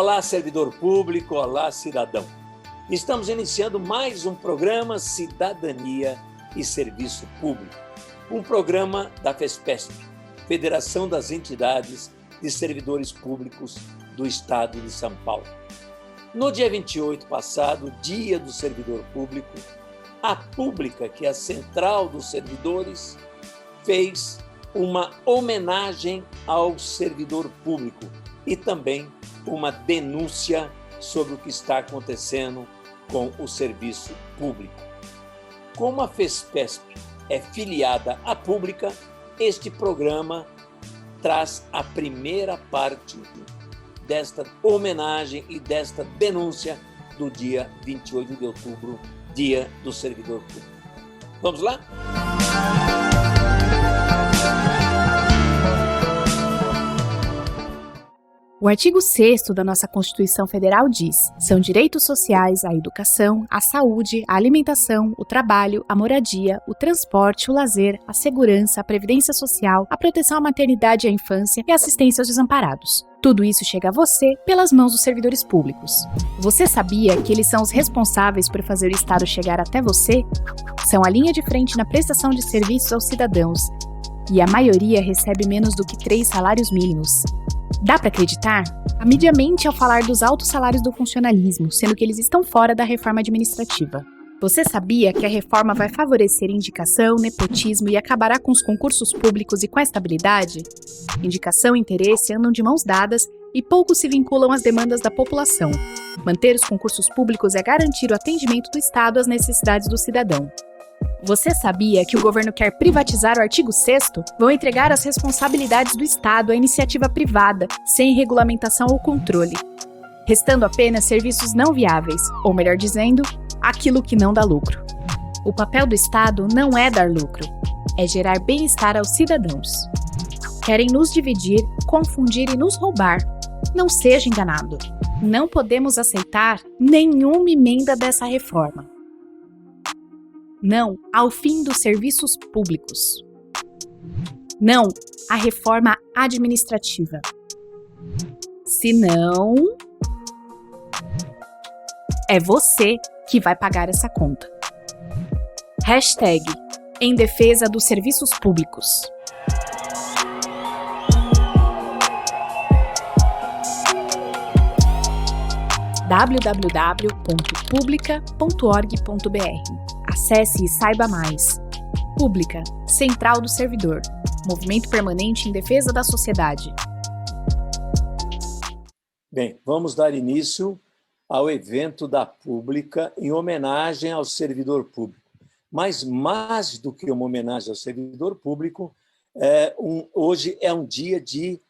Olá, servidor público, olá, cidadão. Estamos iniciando mais um programa Cidadania e Serviço Público, um programa da FESPESP, Federação das Entidades de Servidores Públicos do Estado de São Paulo. No dia 28 passado, Dia do Servidor Público, a Pública, que é a Central dos Servidores, fez uma homenagem ao servidor público e também uma denúncia sobre o que está acontecendo com o serviço público. Como a FESPESP é filiada à Pública, este programa traz a primeira parte desta homenagem e desta denúncia do dia 28 de outubro, Dia do Servidor Público. Vamos lá? O artigo 6º da nossa Constituição Federal diz: são direitos sociais a educação, a saúde, a alimentação, o trabalho, a moradia, o transporte, o lazer, a segurança, a previdência social, a proteção à maternidade e à infância e a assistência aos desamparados. Tudo isso chega a você pelas mãos dos servidores públicos. Você sabia que eles são os responsáveis por fazer o Estado chegar até você? São a linha de frente na prestação de serviços aos cidadãos, e a maioria recebe menos do que 3 salários mínimos. Dá para acreditar? A mídia mente ao falar dos altos salários do funcionalismo, sendo que eles estão fora da reforma administrativa. Você sabia que a reforma vai favorecer indicação, nepotismo e acabará com os concursos públicos e com a estabilidade? Indicação e interesse andam de mãos dadas e pouco se vinculam às demandas da população. Manter os concursos públicos é garantir o atendimento do Estado às necessidades do cidadão. Você sabia que o governo quer privatizar o artigo 6º? Vão entregar as responsabilidades do Estado à iniciativa privada, sem regulamentação ou controle, restando apenas serviços não viáveis, ou melhor dizendo, aquilo que não dá lucro. O papel do Estado não é dar lucro, é gerar bem-estar aos cidadãos. Querem nos dividir, confundir e nos roubar. Não seja enganado. Não podemos aceitar nenhuma emenda dessa reforma. Não ao fim dos serviços públicos. Não à reforma administrativa. Senão, é você que vai pagar essa conta. Hashtag em defesa dos serviços públicos. www.publica.org.br. Acesse e saiba mais. Pública, Central do Servidor. Movimento permanente em defesa da sociedade. Bem, vamos dar início ao evento da Pública em homenagem ao servidor público. Mas mais do que uma homenagem ao servidor público, hoje é um dia de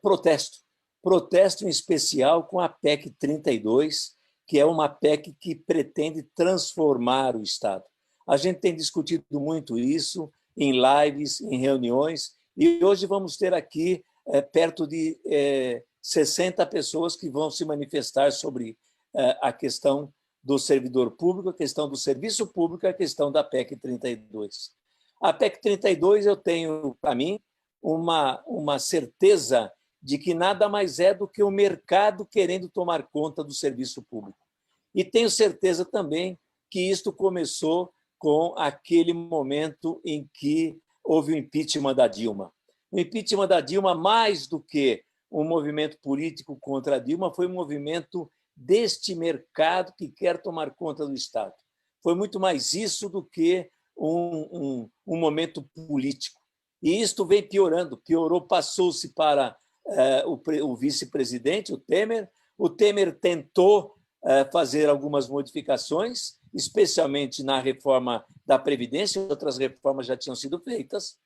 protesto. Protesto em especial com a PEC 32, que é uma PEC que pretende transformar o Estado. A gente tem discutido muito isso em lives, em reuniões, e hoje vamos ter aqui perto de 60 pessoas que vão se manifestar sobre a questão do servidor público, a questão do serviço público, a questão da PEC 32. A PEC 32, eu tenho, para mim, uma certeza de que nada mais é do que o mercado querendo tomar conta do serviço público. E tenho certeza também que isto começou com aquele momento em que houve o impeachment da Dilma. O impeachment da Dilma, mais do que um movimento político contra a Dilma, foi um movimento deste mercado que quer tomar conta do Estado. Foi muito mais isso do que um momento político. E isto vem piorando, piorou, passou-se para o vice-presidente, o Temer. O Temer tentou fazer algumas modificações, especialmente na reforma da Previdência, outras reformas já tinham sido feitas.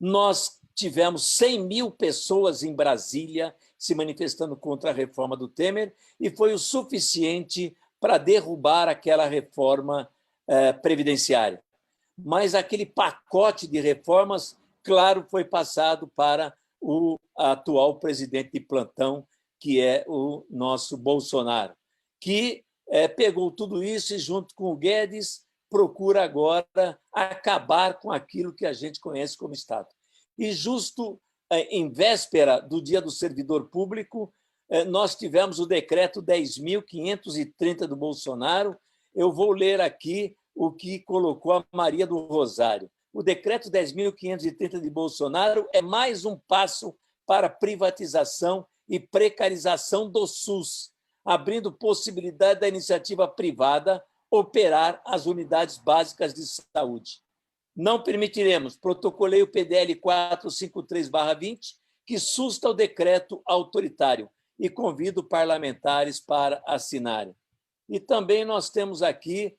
Nós tivemos 100 mil pessoas em Brasília se manifestando contra a reforma do Temer e foi o suficiente para derrubar aquela reforma previdenciária. Mas aquele pacote de reformas, claro, foi passado para o atual presidente de plantão, que é o nosso Bolsonaro, que pegou tudo isso e, junto com o Guedes, procura agora acabar com aquilo que a gente conhece como Estado. E justo em véspera do Dia do Servidor Público, nós tivemos o decreto 10.530 do Bolsonaro. Eu vou ler aqui o que colocou a Maria do Rosário. O decreto 10.530 de Bolsonaro é mais um passo para a privatização e precarização do SUS, abrindo possibilidade da iniciativa privada operar as unidades básicas de saúde. Não permitiremos, protocolei o PDL 453/20, que susta o decreto autoritário, e convido parlamentares para assinarem. E também nós temos aqui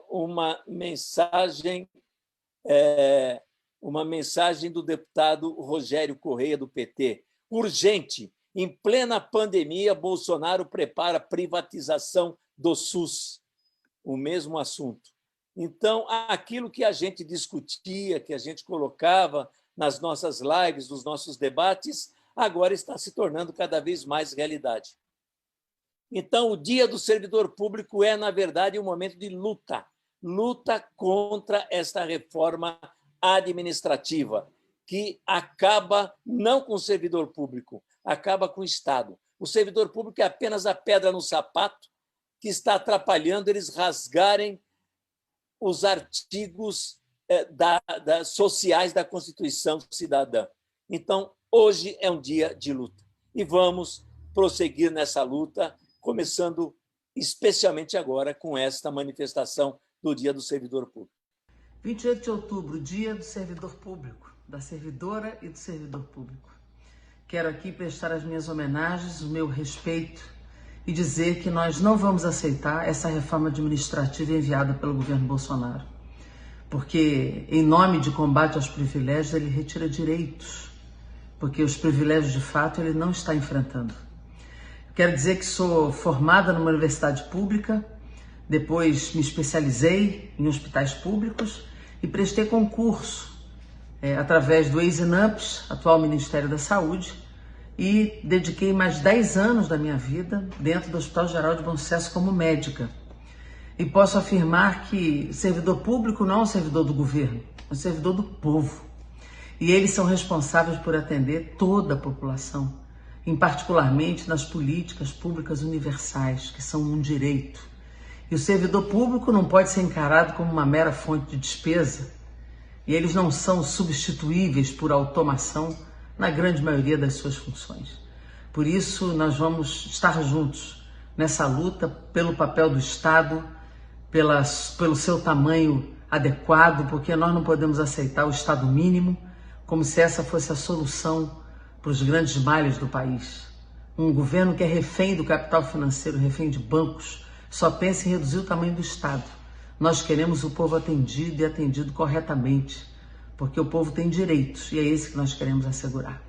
uma mensagem do deputado Rogério Correia, do PT. Urgente, em plena pandemia, Bolsonaro prepara privatização do SUS. O mesmo assunto. Então, aquilo que a gente discutia, que a gente colocava nas nossas lives, nos nossos debates, agora está se tornando cada vez mais realidade. Então, o Dia do Servidor Público é, na verdade, um momento de luta. Luta contra esta reforma administrativa, que acaba não com o servidor público, acaba com o Estado. O servidor público é apenas a pedra no sapato que está atrapalhando eles rasgarem os artigos sociais da Constituição Cidadã. Então, hoje é um dia de luta. E vamos prosseguir nessa luta, começando especialmente agora com esta manifestação do Dia do Servidor Público. 28 de outubro, Dia do Servidor Público, da servidora e do servidor público. Quero aqui prestar as minhas homenagens, o meu respeito e dizer que nós não vamos aceitar essa reforma administrativa enviada pelo governo Bolsonaro, porque, em nome de combate aos privilégios, ele retira direitos, porque os privilégios, de fato, ele não está enfrentando. Quero dizer que sou formada numa universidade pública, depois me especializei em hospitais públicos e prestei concurso através do ex-INAMPS, atual Ministério da Saúde, e dediquei mais 10 anos da minha vida dentro do Hospital Geral de Bom Sucesso como médica. E posso afirmar que servidor público não é um servidor do governo, é um servidor do povo. E eles são responsáveis por atender toda a população, particularmente nas políticas públicas universais, que são um direito. E o servidor público não pode ser encarado como uma mera fonte de despesa, e eles não são substituíveis por automação na grande maioria das suas funções. Por isso, nós vamos estar juntos nessa luta pelo papel do Estado, pelo seu tamanho adequado, porque nós não podemos aceitar o Estado mínimo como se essa fosse a solução para os grandes males do país. Um governo que é refém do capital financeiro, refém de bancos, só pensa em reduzir o tamanho do Estado. Nós queremos o povo atendido e atendido corretamente, porque o povo tem direitos e é esse que nós queremos assegurar.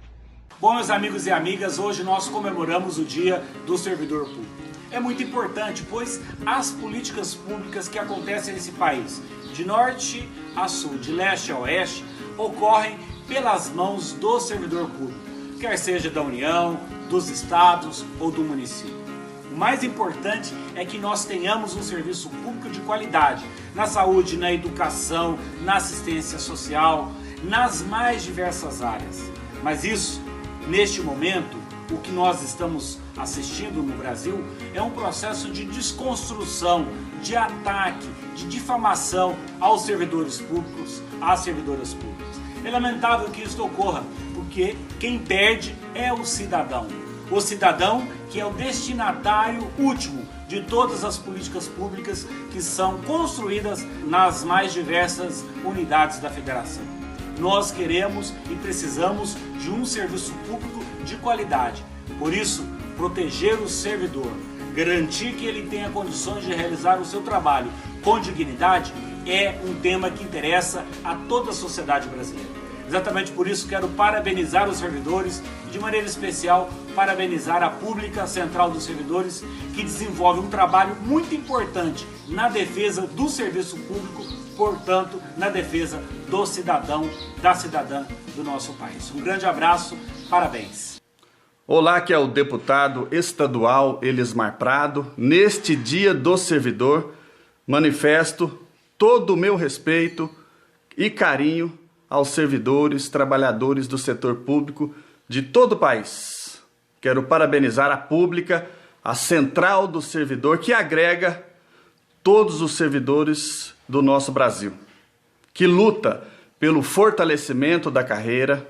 Bom, meus amigos e amigas, hoje nós comemoramos o Dia do Servidor Público. É muito importante, pois as políticas públicas que acontecem nesse país, de norte a sul, de leste a oeste, ocorrem pelas mãos do servidor público, quer seja da União, dos estados ou do município. O mais importante é que nós tenhamos um serviço público de qualidade, na saúde, na educação, na assistência social, nas mais diversas áreas. Mas isso, neste momento, o que nós estamos assistindo no Brasil é um processo de desconstrução, de ataque, de difamação aos servidores públicos, às servidoras públicas. É lamentável que isso ocorra, porque quem perde é o cidadão. O cidadão que é o destinatário último de todas as políticas públicas que são construídas nas mais diversas unidades da federação. Nós queremos e precisamos de um serviço público de qualidade. Por isso, proteger o servidor, garantir que ele tenha condições de realizar o seu trabalho com dignidade é um tema que interessa a toda a sociedade brasileira. Exatamente por isso quero parabenizar os servidores e, de maneira especial, parabenizar a Pública Central dos Servidores, que desenvolve um trabalho muito importante na defesa do serviço público, portanto, na defesa do cidadão, da cidadã do nosso país. Um grande abraço, parabéns. Olá, aqui é o deputado estadual Elismar Prado. Neste Dia do Servidor, manifesto todo o meu respeito e carinho aos servidores, trabalhadores do setor público de todo o país. Quero parabenizar a Pública, a Central do Servidor, que agrega todos os servidores do nosso Brasil, que luta pelo fortalecimento da carreira,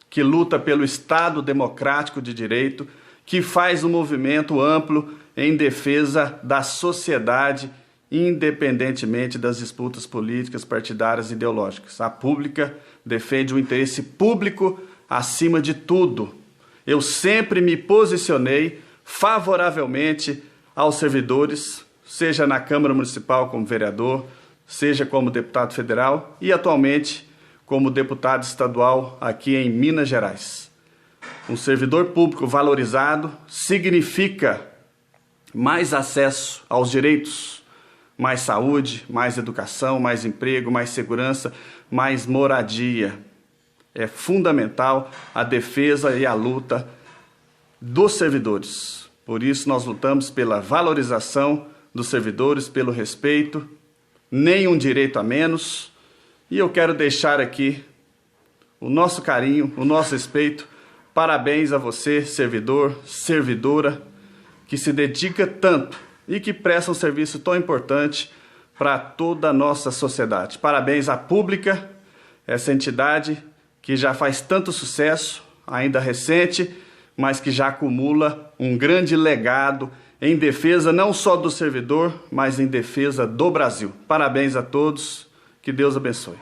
que luta pelo Estado democrático de direito, que faz um movimento amplo em defesa da sociedade, independentemente das disputas políticas, partidárias e ideológicas. A Pública defende o interesse público acima de tudo. Eu sempre me posicionei favoravelmente aos servidores, seja na Câmara Municipal como vereador, seja como deputado federal e atualmente como deputado estadual aqui em Minas Gerais. Um servidor público valorizado significa mais acesso aos direitos, mais saúde, mais educação, mais emprego, mais segurança, mais moradia. É fundamental a defesa e a luta dos servidores. Por isso nós lutamos pela valorização dos servidores, pelo respeito, nenhum direito a menos. E eu quero deixar aqui o nosso carinho, o nosso respeito. Parabéns a você, servidor, servidora, que se dedica tanto e que presta um serviço tão importante para toda a nossa sociedade. Parabéns à Pública, essa entidade que já faz tanto sucesso, ainda recente, mas que já acumula um grande legado em defesa não só do servidor, mas em defesa do Brasil. Parabéns a todos, que Deus abençoe.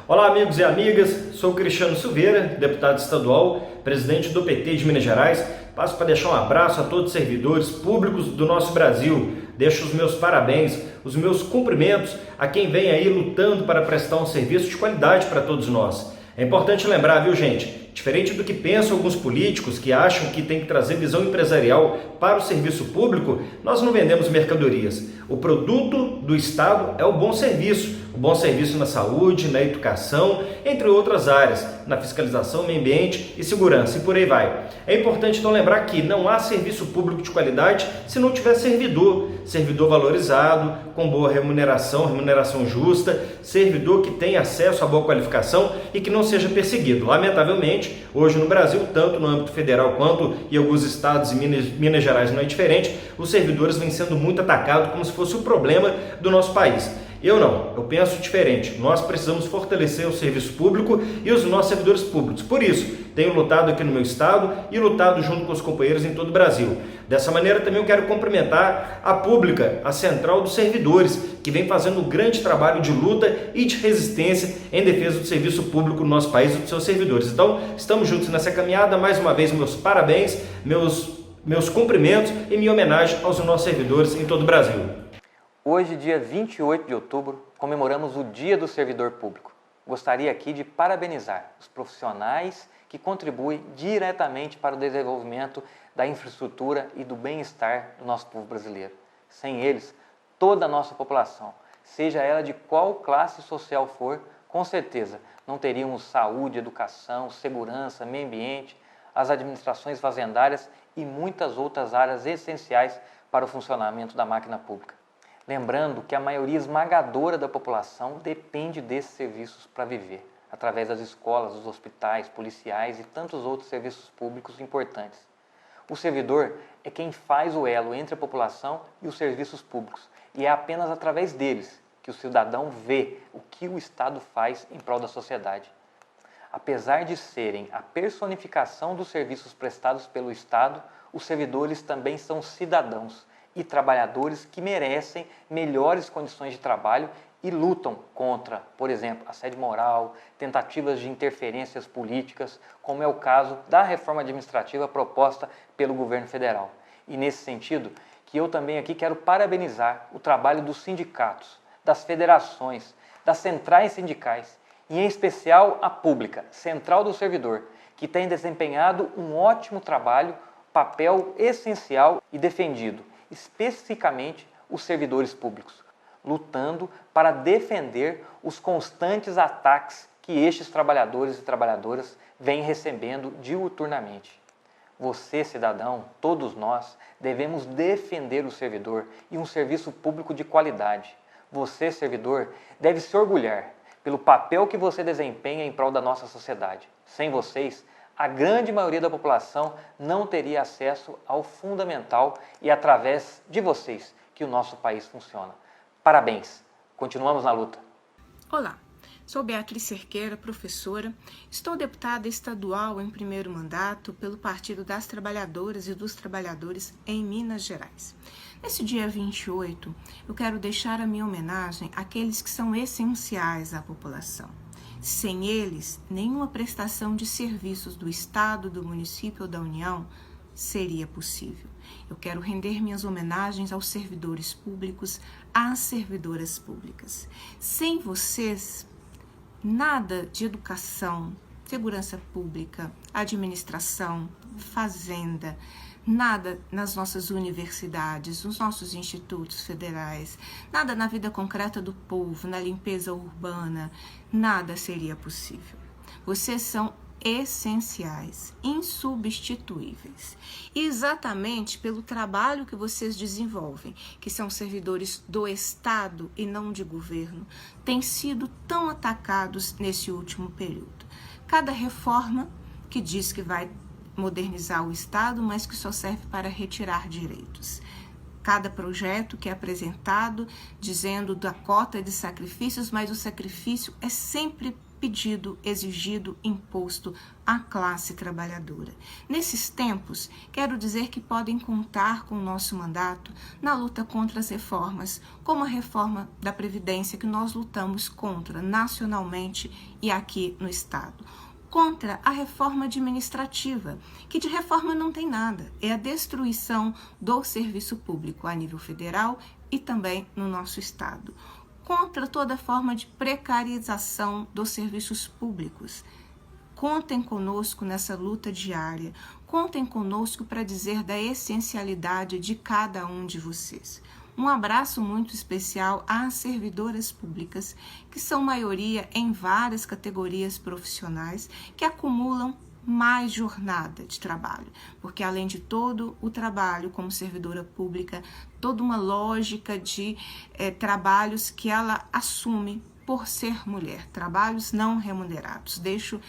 Olá, amigos e amigas, sou Cristiano Silveira, deputado estadual, presidente do PT de Minas Gerais. Passo para deixar um abraço a todos os servidores públicos do nosso Brasil. Deixo os meus parabéns, os meus cumprimentos a quem vem aí lutando para prestar um serviço de qualidade para todos nós. É importante lembrar, viu, gente? Diferente do que pensam alguns políticos que acham que tem que trazer visão empresarial para o serviço público, nós não vendemos mercadorias. O produto do Estado é o bom serviço na saúde, na educação, entre outras áreas, na fiscalização, meio ambiente e segurança, e por aí vai. É importante então lembrar que não há serviço público de qualidade se não tiver servidor valorizado, com boa remuneração justa, servidor que tenha acesso a boa qualificação e que não seja perseguido. Lamentavelmente, hoje no Brasil, tanto no âmbito federal quanto em alguns estados e Minas Gerais não é diferente, os servidores vêm sendo muito atacados como se fosse o problema do nosso país. Eu penso diferente. Nós precisamos fortalecer o serviço público e os nossos servidores públicos. Por isso, tenho lutado aqui no meu estado e lutado junto com os companheiros em todo o Brasil. Dessa maneira, também eu quero cumprimentar a Pública, a Central dos Servidores, que vem fazendo um grande trabalho de luta e de resistência em defesa do serviço público no nosso país e dos seus servidores. Então, estamos juntos nessa caminhada. Mais uma vez, meus parabéns, meus cumprimentos e minha homenagem aos nossos servidores em todo o Brasil. Hoje, dia 28 de outubro, comemoramos o Dia do Servidor Público. Gostaria aqui de parabenizar os profissionais que contribuem diretamente para o desenvolvimento da infraestrutura e do bem-estar do nosso povo brasileiro. Sem eles, toda a nossa população, seja ela de qual classe social for, com certeza não teríamos saúde, educação, segurança, meio ambiente, as administrações fazendárias e muitas outras áreas essenciais para o funcionamento da máquina pública. Lembrando que a maioria esmagadora da população depende desses serviços para viver, através das escolas, dos hospitais, policiais e tantos outros serviços públicos importantes. O servidor é quem faz o elo entre a população e os serviços públicos, e é apenas através deles que o cidadão vê o que o Estado faz em prol da sociedade. Apesar de serem a personificação dos serviços prestados pelo Estado, os servidores também são cidadãos e trabalhadores que merecem melhores condições de trabalho e lutam contra, por exemplo, assédio moral, tentativas de interferências políticas, como é o caso da reforma administrativa proposta pelo governo federal. E nesse sentido, que eu também aqui quero parabenizar o trabalho dos sindicatos, das federações, das centrais sindicais, e em especial a Pública, Central do Servidor, que tem desempenhado um ótimo trabalho, papel essencial e defendido especificamente os servidores públicos, lutando para defender os constantes ataques que estes trabalhadores e trabalhadoras vêm recebendo diuturnamente. Você, cidadão, todos nós, devemos defender o servidor e um serviço público de qualidade. Você, servidor, deve se orgulhar pelo papel que você desempenha em prol da nossa sociedade. Sem vocês, a grande maioria da população não teria acesso ao fundamental e através de vocês que o nosso país funciona. Parabéns! Continuamos na luta. Olá, sou Beatriz Cerqueira, professora. Estou deputada estadual em primeiro mandato pelo Partido das Trabalhadoras e dos Trabalhadores em Minas Gerais. Nesse dia 28, eu quero deixar a minha homenagem àqueles que são essenciais à população. Sem eles, nenhuma prestação de serviços do Estado, do município ou da União seria possível. Eu quero render minhas homenagens aos servidores públicos, às servidoras públicas. Sem vocês, nada de educação, segurança pública, administração, fazenda, nada nas nossas universidades, nos nossos institutos federais, nada na vida concreta do povo, na limpeza urbana, nada seria possível. Vocês são essenciais, insubstituíveis. E exatamente pelo trabalho que vocês desenvolvem, que são servidores do Estado e não de governo, têm sido tão atacados nesse último período. Cada reforma que diz que vai modernizar o Estado, mas que só serve para retirar direitos. Cada projeto que é apresentado dizendo da cota de sacrifícios, mas o sacrifício é sempre pedido, exigido, imposto à classe trabalhadora. Nesses tempos, quero dizer que podem contar com o nosso mandato na luta contra as reformas, como a reforma da Previdência que nós lutamos contra nacionalmente e aqui no Estado. Contra a reforma administrativa, que de reforma não tem nada, é a destruição do serviço público a nível federal e também no nosso Estado. Contra toda forma de precarização dos serviços públicos. Contem conosco nessa luta diária, contem conosco para dizer da essencialidade de cada um de vocês. Um abraço muito especial às servidoras públicas, que são maioria em várias categorias profissionais, que acumulam mais jornada de trabalho, porque além de todo o trabalho como servidora pública, toda uma lógica de trabalhos que ela assume por ser mulher, trabalhos não remunerados. Deixo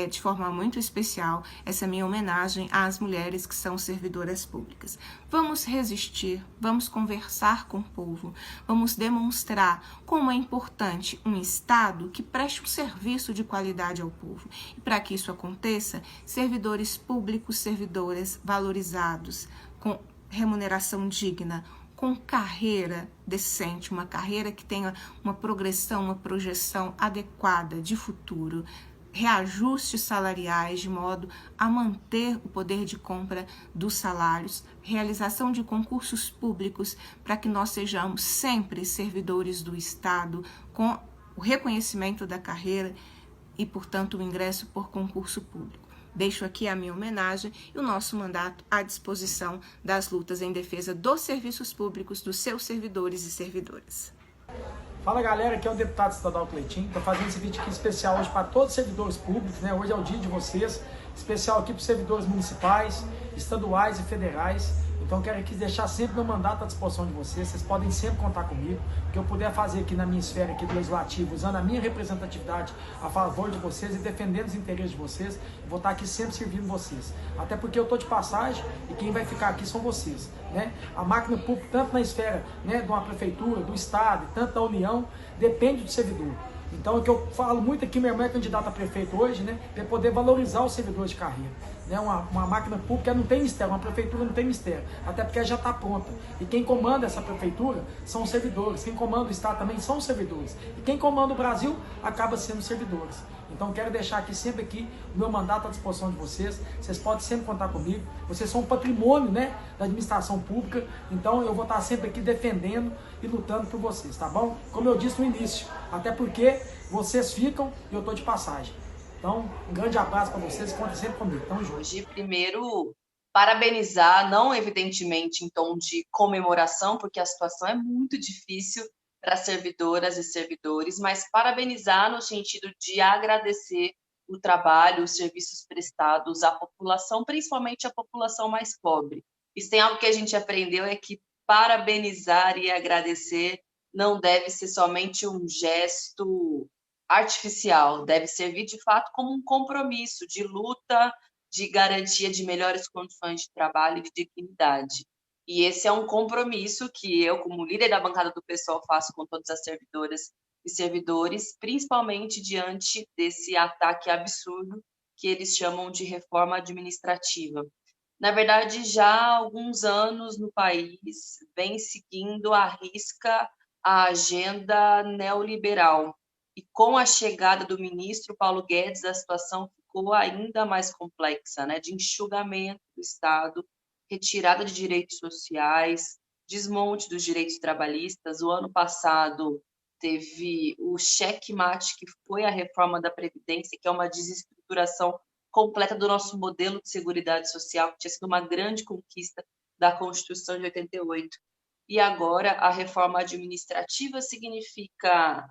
de forma muito especial essa minha homenagem às mulheres que são servidoras públicas. Vamos resistir, vamos conversar com o povo, vamos demonstrar como é importante um Estado que preste um serviço de qualidade ao povo. E para que isso aconteça, servidores públicos, servidoras valorizados, com remuneração digna, com carreira decente, uma carreira que tenha uma progressão, uma projeção adequada de futuro, reajustes salariais de modo a manter o poder de compra dos salários, realização de concursos públicos para que nós sejamos sempre servidores do Estado com o reconhecimento da carreira e, portanto, o ingresso por concurso público. Deixo aqui a minha homenagem e o nosso mandato à disposição das lutas em defesa dos serviços públicos, dos seus servidores e servidoras. Fala galera, aqui é o deputado estadual Cleitinho. Estou fazendo esse vídeo aqui especial hoje para todos os servidores públicos, né? Hoje é o dia de vocês, especial aqui para os servidores municipais, estaduais e federais. Então quero aqui deixar sempre meu mandato à disposição de vocês. Vocês podem sempre contar comigo. O que eu puder fazer aqui na minha esfera aqui do legislativo, usando a minha representatividade a favor de vocês e defendendo os interesses de vocês, eu vou estar aqui sempre servindo vocês. Até porque eu estou de passagem e quem vai ficar aqui são vocês, né? A máquina pública, tanto na esfera, né, de uma prefeitura, do Estado, tanto da União, depende do servidor. Então, o que eu falo muito aqui, meu irmão é candidato a prefeito hoje, né, para poder valorizar os servidores de carreira. Né, uma máquina pública não tem mistério, uma prefeitura não tem mistério, até porque ela já está pronta. E quem comanda essa prefeitura são os servidores, quem comanda o Estado também são os servidores. E quem comanda o Brasil acaba sendo os servidores. Então, quero deixar aqui sempre aqui o meu mandato à disposição de vocês. Vocês podem sempre contar comigo. Vocês são um patrimônio, né, da administração pública. Então, eu vou estar sempre aqui defendendo e lutando por vocês, tá bom? Como eu disse no início, até porque vocês ficam e eu estou de passagem. Então, um grande abraço para vocês, contem sempre comigo. Tamo junto. Hoje, primeiro, parabenizar, não evidentemente em tom de comemoração, porque a situação é muito difícil para servidoras e servidores, mas parabenizar no sentido de agradecer o trabalho, os serviços prestados à população, principalmente à população mais pobre. E se tem algo que a gente aprendeu é que parabenizar e agradecer não deve ser somente um gesto artificial, deve servir de fato como um compromisso de luta de garantia de melhores condições de trabalho e de dignidade. E esse é um compromisso que eu, como líder da bancada do PSOL, faço com todas as servidoras e servidores, principalmente diante desse ataque absurdo que eles chamam de reforma administrativa. Na verdade, já há alguns anos no país vem seguindo à risca a agenda neoliberal. E com a chegada do ministro Paulo Guedes, a situação ficou ainda mais complexa, né? De enxugamento do Estado, retirada de direitos sociais, desmonte dos direitos trabalhistas. O ano passado teve o checkmate, que foi a reforma da Previdência, que é uma desestruturação completa do nosso modelo de seguridade social, que tinha sido uma grande conquista da Constituição de 88. E agora a reforma administrativa significa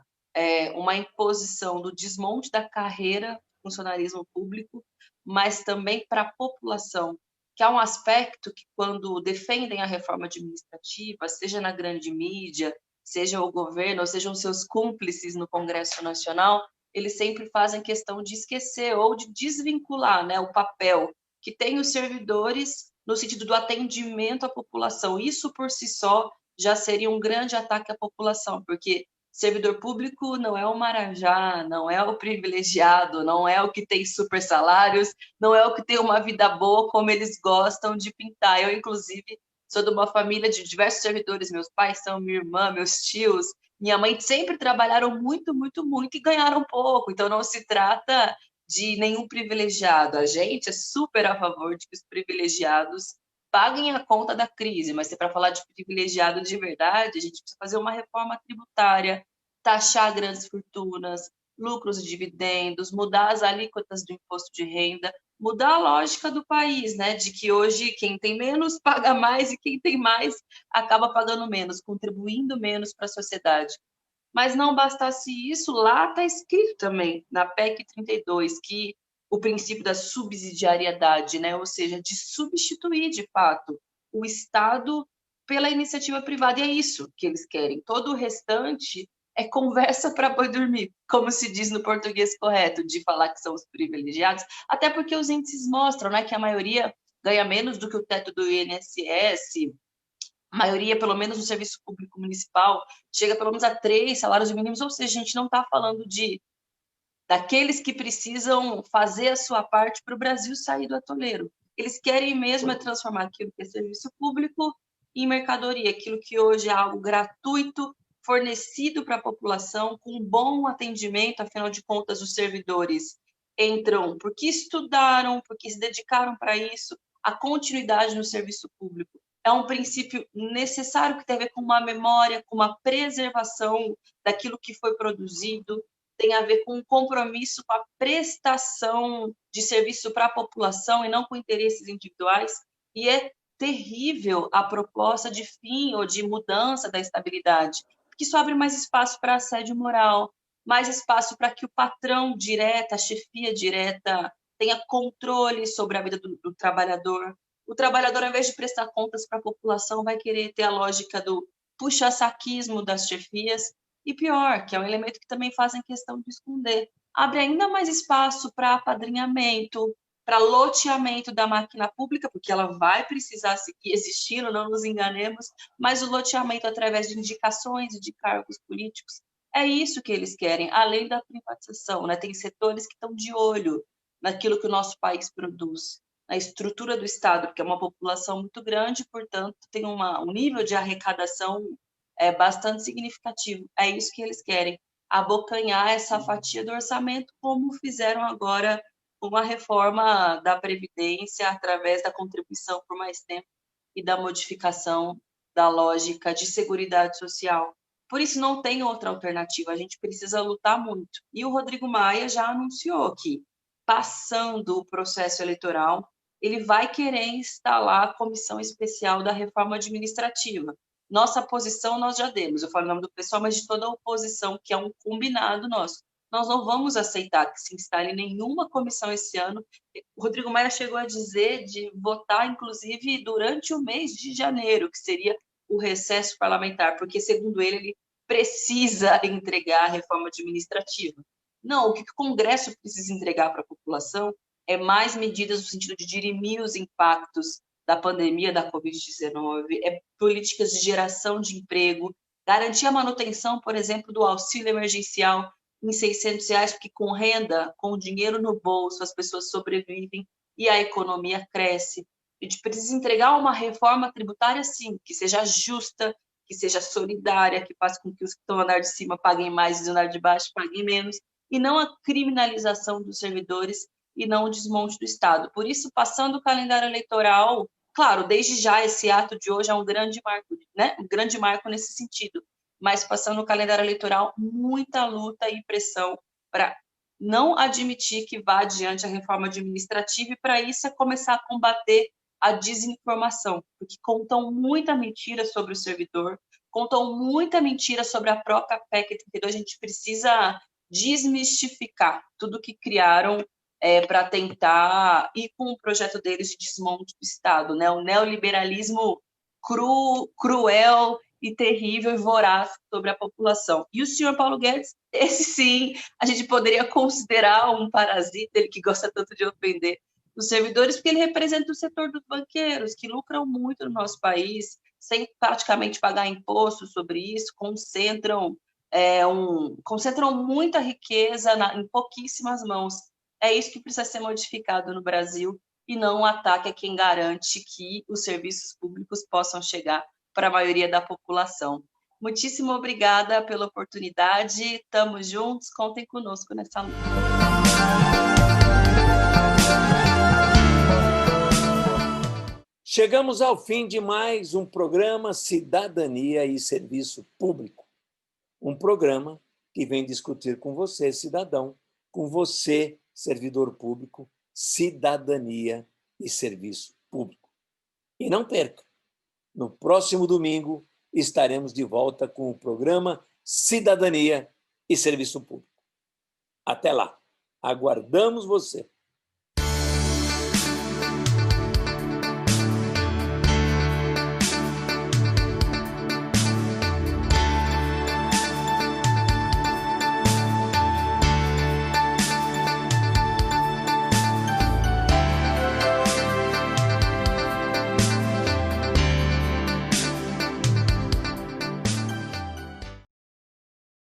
uma imposição do desmonte da carreira do funcionalismo público, mas também para a população, que é um aspecto que, quando defendem a reforma administrativa, seja na grande mídia, seja o governo, ou sejam seus cúmplices no Congresso Nacional, eles sempre fazem questão de esquecer ou de desvincular, né, o papel que tem os servidores no sentido do atendimento à população. Isso, por si só, já seria um grande ataque à população, porque servidor público não é o marajá, não é o privilegiado, não é o que tem super salários, não é o que tem uma vida boa como eles gostam de pintar. Eu, inclusive, sou de uma família de diversos servidores, meus pais são, minha irmã, meus tios, minha mãe sempre trabalharam muito, muito, muito e ganharam pouco, então não se trata de nenhum privilegiado. A gente é super a favor de que os privilegiados paguem a conta da crise, mas se é para falar de privilegiado de verdade, a gente precisa fazer uma reforma tributária, taxar grandes fortunas, lucros e dividendos, mudar as alíquotas do imposto de renda, mudar a lógica do país, né? De que hoje quem tem menos paga mais e quem tem mais acaba pagando menos, contribuindo menos para a sociedade. Mas não bastasse isso, lá está escrito também, na PEC 32, que o princípio da subsidiariedade, né? Ou seja, de substituir, de fato, o Estado pela iniciativa privada. E é isso que eles querem. Todo o restante é conversa para boi dormir, como se diz no português correto, de falar que são os privilegiados, até porque os índices mostram, né, que a maioria ganha menos do que o teto do INSS, a maioria, pelo menos no serviço público municipal, chega pelo menos a 3 salários mínimos, ou seja, a gente não está falando daqueles que precisam fazer a sua parte para o Brasil sair do atoleiro. Eles querem mesmo é transformar aquilo que é serviço público em mercadoria, aquilo que hoje é algo gratuito, fornecido para a população, com bom atendimento. Afinal de contas, os servidores entram porque estudaram, porque se dedicaram para isso. A continuidade no serviço público é um princípio necessário que tem a ver com uma memória, com uma preservação daquilo que foi produzido, tem a ver com um compromisso com a prestação de serviço para a população e não com interesses individuais. E é terrível a proposta de fim ou de mudança da estabilidade, porque isso abre mais espaço para assédio moral, mais espaço para que o patrão direto, a chefia direta, tenha controle sobre a vida do trabalhador. O trabalhador, ao invés de prestar contas para a população, vai querer ter a lógica do puxa-saquismo das chefias, e pior, que é um elemento que também fazem questão de esconder. Abre ainda mais espaço para apadrinhamento, para loteamento da máquina pública, porque ela vai precisar seguir existindo, não nos enganemos, mas o loteamento através de indicações e de cargos políticos, é isso que eles querem, além da privatização, né? Tem setores que estão de olho naquilo que o nosso país produz, na estrutura do Estado, porque é uma população muito grande, portanto, tem um nível de arrecadação bastante significativo. É isso que eles querem, abocanhar essa fatia do orçamento, como fizeram agora com a reforma da Previdência, através da contribuição por mais tempo e da modificação da lógica de seguridade social. Por isso, não tem outra alternativa, a gente precisa lutar muito. E o Rodrigo Maia já anunciou que, passando o processo eleitoral, ele vai querer instalar a comissão especial da reforma administrativa. Nossa posição nós já demos, eu falo em nome do pessoal, mas de toda a oposição, que é um combinado nosso. Nós não vamos aceitar que se instale nenhuma comissão esse ano. O Rodrigo Maia chegou a dizer de votar, inclusive, durante o mês de janeiro, que seria o recesso parlamentar, porque, segundo ele precisa entregar a reforma administrativa. Não, o que o Congresso precisa entregar para a população mais medidas no sentido de dirimir os impactos da pandemia da Covid-19, políticas de geração de emprego, garantir a manutenção, por exemplo, do auxílio emergencial em R$600, porque com renda, com dinheiro no bolso, as pessoas sobrevivem e a economia cresce. A gente precisa entregar uma reforma tributária, sim, que seja justa, que seja solidária, que faça com que os que estão no andar de cima paguem mais e os andar de baixo paguem menos, e não a criminalização dos servidores e não o desmonte do Estado. Por isso, passando o calendário eleitoral, claro, desde já esse ato de hoje é um grande marco, né? Um grande marco nesse sentido, mas passando o calendário eleitoral, muita luta e pressão para não admitir que vá adiante a reforma administrativa, e para isso é começar a combater a desinformação, porque contam muita mentira sobre o servidor, contam muita mentira sobre a própria PEC 32, a gente precisa desmistificar tudo que criaram para tentar ir com o projeto deles de desmonte do Estado, né? O neoliberalismo cruel e terrível e voraz sobre a população. E o senhor Paulo Guedes, esse sim, a gente poderia considerar um parasita, ele que gosta tanto de ofender os servidores, porque ele representa o setor dos banqueiros, que lucram muito no nosso país, sem praticamente pagar imposto sobre isso, concentram muita riqueza em pouquíssimas mãos. É isso que precisa ser modificado no Brasil, e não um ataque a quem garante que os serviços públicos possam chegar para a maioria da população. Muitíssimo obrigada pela oportunidade, estamos juntos, contem conosco nessa luta. Chegamos ao fim de mais um programa Cidadania e Serviço Público. Um programa que vem discutir com você, cidadão, com você, servidor público, cidadania e serviço público. E não perca, no próximo domingo estaremos de volta com o programa Cidadania e Serviço Público. Até lá, aguardamos você.